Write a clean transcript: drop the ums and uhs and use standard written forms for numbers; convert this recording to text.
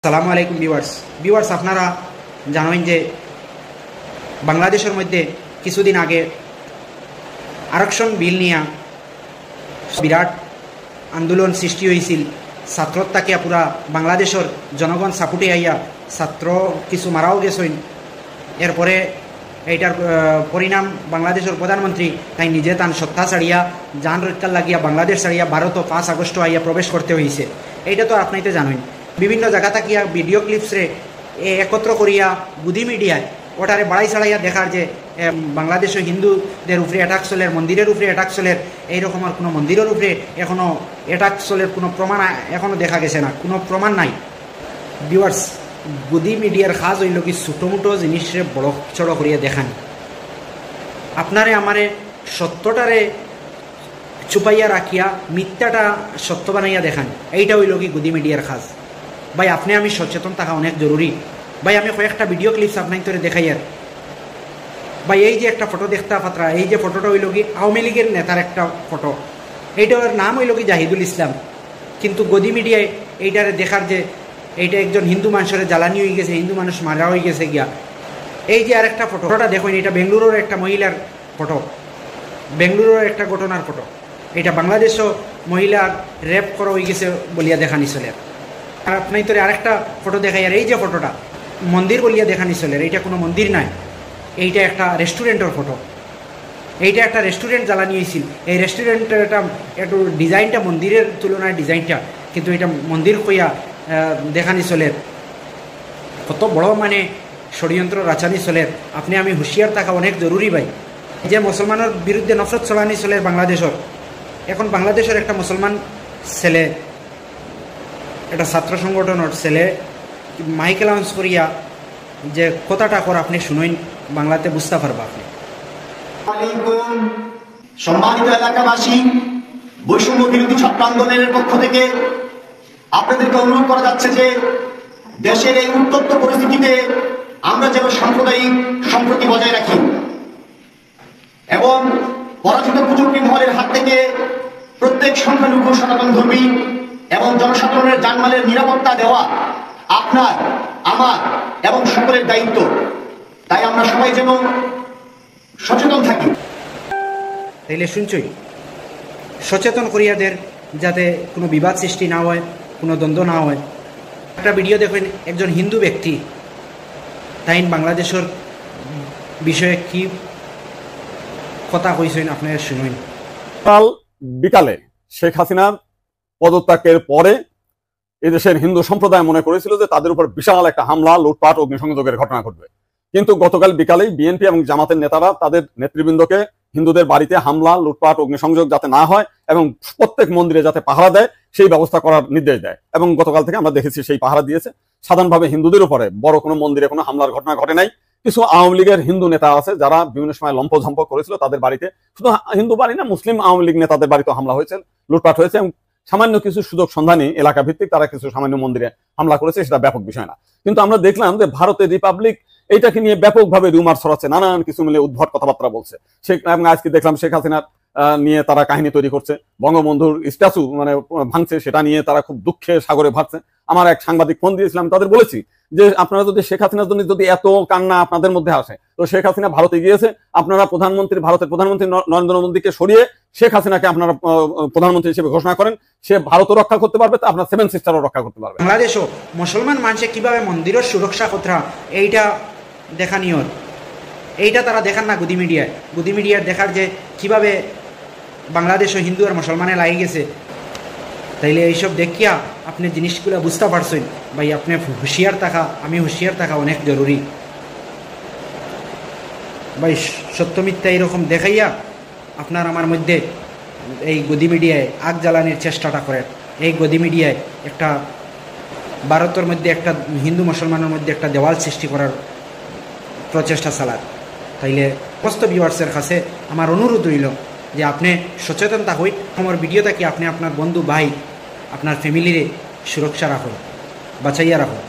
আসসালামু আলাইকুম ভিউয়ার্স আপনারা জানেন যে বাংলাদেশের মধ্যে কিছুদিন আগে আরক্ষণ বিল নিয়ে বিরাট আন্দোলন সৃষ্টি হয়েছিল। ছাত্রত্বাকে পুরা বাংলাদেশের জনগণ সাপোর্টে আইয়া ছাত্র কিছু মারাও গেছেন। এরপরে এইটার পরিণাম বাংলাদেশের প্রধানমন্ত্রী তাই নিজে তান সত্তা ছাড়িয়া যান রক্ষার লাগিয়া বাংলাদেশ ছাড়িয়া 5 আগস্ট আইয়া প্রবেশ করতে হয়েছে। এইটা তো আপনি তো জানেন। বিভিন্ন জায়গা থাকিয়া ভিডিও ক্লিপসরে একত্র করিয়া বুদ্ধি মিডিয়ায় ওটারে বাড়াই ছাড়াইয়া দেখার যে বাংলাদেশের হিন্দুদের উপরে অ্যাটাক চলের, মন্দিরের উপরে অ্যাটাক চলের, এইরকমের কোনো মন্দিরের উপরে এখনও অ্যাটাক চলের কোনো প্রমাণ এখনও দেখা গেছে না, কোনো প্রমাণ নাই। ভিউয়ার্স, বুদ্ধি মিডিয়ার কাজ হইল কি ছোটো মোটো জিনিসরে বড় চড়ো করিয়া দেখান। আপনারে আমারে সত্যটারে চুপাইয়া রাখিয়া মিথ্যাটা সত্য বানাইয়া দেখান, এইটা হইল কি বুদ্ধি মিডিয়ার কাজ। ভাই আপনি আমি সচেতন থাকা অনেক জরুরি। ভাই আমি কয়েকটা ভিডিও ক্লিপস আপনার তোরে দেখাই। আর ভাই এই যে একটা ফটো দেখতে পাত্রা, এই যে ফটোটা হইল কি আওয়ামী লীগের নেতার একটা ফটো। এইটার নাম হইল কি জাহিদুল ইসলাম, কিন্তু গদি মিডিয়ায় এইটারে দেখার যে এইটা একজন হিন্দু মানুষের জ্বালানি হয়ে গেছে, হিন্দু মানুষ মারা হয়ে গেছে গিয়া। এই যে আরেকটা ফটোটা দেখুন, এটা বেঙ্গলুরুর একটা মহিলার ফটো, বেঙ্গলুরুর একটা ঘটনার ফটো। এটা বাংলাদেশও মহিলার রেপ করা হয়ে গেছে বলিয়া দেখানি চলে। আর আপনি তোর আরেকটা ফটো দেখাই। আর এই যে ফটোটা মন্দির বলিয়া দেখানি চলে, এইটা কোনো মন্দির নয়, এইটা একটা রেস্টুরেন্টের ফটো। এইটা একটা রেস্টুরেন্ট জ্বালানি হয়েছিল। এই রেস্টুরেন্টটা একটু ডিজাইনটা মন্দিরের তুলনায় ডিজাইনটা, কিন্তু এটা মন্দির কইয়া দেখানি চলে। কত বড় মানে ষড়যন্ত্র রাচানি চলে। আপনি আমি হুঁশিয়ার থাকা অনেক জরুরি ভাই। যে মুসলমানের বিরুদ্ধে নফরত ছড়ানি চলে বাংলাদেশের। এখন বাংলাদেশের একটা মুসলমান ছেলে, একটা ছাত্র সংগঠনের ছেলে মাইক অ্যানাউন্স করিয়া যে কথাটা কর আপনি শুনেন, বাংলাতে বুঝতে পারবা আপনি। সম্মানিত এলাকাবাসী, বৈষম্য বিরোধী ছাত্র আন্দোলনের পক্ষ থেকে আপনাদেরকে অনুরোধ করা যাচ্ছে যে দেশের এই উত্তপ্ত পরিস্থিতিতে আমরা যেন সাম্প্রদায়িক সম্প্রীতি বজায় রাখি এবং পরাজিত কুচক্রী মহলের হাত থেকে প্রত্যেক সংখ্যালঘু সনাতন ধর্মী এবং জনসাধারণের জানমালের নিরাপত্তা দেওয়া আপনার, আমার এবং সকলের দায়িত্ব। তাই আমরা সবাই যেন সচেতন থাকি। তাইলে শুনছই, সচেতন করিয়াদের যাতে কোনো বিবাদ সৃষ্টি না হয়, কোনো দ্বন্দ্ব না হয়। একটা ভিডিও দেখবেন, একজন হিন্দু ব্যক্তি তাই বাংলাদেশের বিষয়ে কি কথা কইছেন আপনারা শুনুন। কাল বিকালে শেখ হাসিনার পদত্যাগের পরে এদেশের হিন্দু সম্প্রদায় মনে করেছিল যে তাদের উপর বিশাল একটা হামলা, লুটপাট, অগ্নিসংযোগের ঘটনা ঘটবে। কিন্তু গতকাল বিকালেই বিএনপি এবং জামাতের নেতারা তাদের নেতৃবৃন্দকে হিন্দুদের বাড়িতে হামলা, লুটপাট, অগ্নিসংযোগ যাতে না হয় এবং প্রত্যেক মন্দিরে যাতে পাহারা দেয় সেই ব্যবস্থা করার নির্দেশ দেয়। এবং গতকাল থেকে আমরা দেখেছি সেই পাহারা দিয়েছে। সাধারণভাবে হিন্দুদের উপরে বড় কোনো মন্দিরে কোনো হামলার ঘটনা ঘটে নাই। কিছু আওয়ামী লীগের হিন্দু নেতা আছে যারা বিভিন্ন সময় লম্পঝম্প করেছিল, তাদের বাড়িতে, শুধু হিন্দু বাড়ি না, মুসলিম আওয়ামী লীগ নেতাদের বাড়িতে হামলা হয়েছে, লুটপাট হয়েছে এবং সামান্য কিছু সুযোগ সন্ধানী এলাকা ভিত্তিক তারা কিছু সামান্য মন্দিরে হামলা করেছে, সেটা ব্যাপক বিষয় না। কিন্তু আমরা দেখলাম যে ভারতের রিপাবলিক এইটাকে নিয়ে ব্যাপকভাবে রিউমার ছড়াচ্ছে, নানান কিছু মিলে উদ্ভট কথাবার্তা বলছে। এবং আজকে দেখলাম শেখ হাসিনার নিয়ে তারা কাহিনী তৈরি করছে, বঙ্গবন্ধুর স্ট্যাচু মানে ভাঙছে, সেটা নিয়ে তারা খুব দুঃখে সাগরে ভাসছে। আমার এক সাংবাদিক ফোন দিয়েছিলাম, তাদের বলেছি যে আপনারা যদি শেখ হাসিনার জন্য যদি এত কান্না আপনাদের মধ্যে আসে, তো শেখ হাসিনা ভারতে গিয়েছে, আপনারা ভারতের প্রধানমন্ত্রী নরেন্দ্র মোদীকে সরিয়ে শেখ হাসিনাকে আপনারা প্রধানমন্ত্রী হিসেবে ঘোষণা করেন, সে ভারতও রক্ষা করতে পারবে, তা আপনার 7 সিস্টারও রক্ষা করতে পারবে। বাংলাদেশও মুসলমান মানুষে কিভাবে মন্দিরের সুরক্ষা কথা এইটা দেখানিও, এইটা তারা দেখান না গুদি মিডিয়ায়। গুদি মিডিয়ার দেখার যে কিভাবে বাংলাদেশও হিন্দু আর মুসলমানে লাগে গেছে। তাইলে এইসব দেখিয়া আপনি জিনিসগুলো বুঝতে পারছেন ভাই। আপনি হুঁশিয়ার থাকা, আমি হুঁশিয়ার থাকা অনেক জরুরি ভাই। সত্য মিথ্যা এইরকম দেখাইয়া আপনার আমার মধ্যে এই গদি মিডিয়ায় আগ জ্বালানির চেষ্টাটা করেন। এই গদি মিডিয়ায় একটা ভারতের মধ্যে একটা হিন্দু মুসলমানের মধ্যে একটা দেওয়াল সৃষ্টি করার প্রচেষ্টা চালান। তাইলে সমস্ত ভিউয়ার্সের কাছে আমার অনুরোধ হইল যে আপনি সচেতন থাকুন। আমার ভিডিওটা কি আপনি আপনার বন্ধু, ভাই, আপনার ফ্যামিলিরে সুরক্ষা রাখুন, বাঁচাইয়া রাখুন।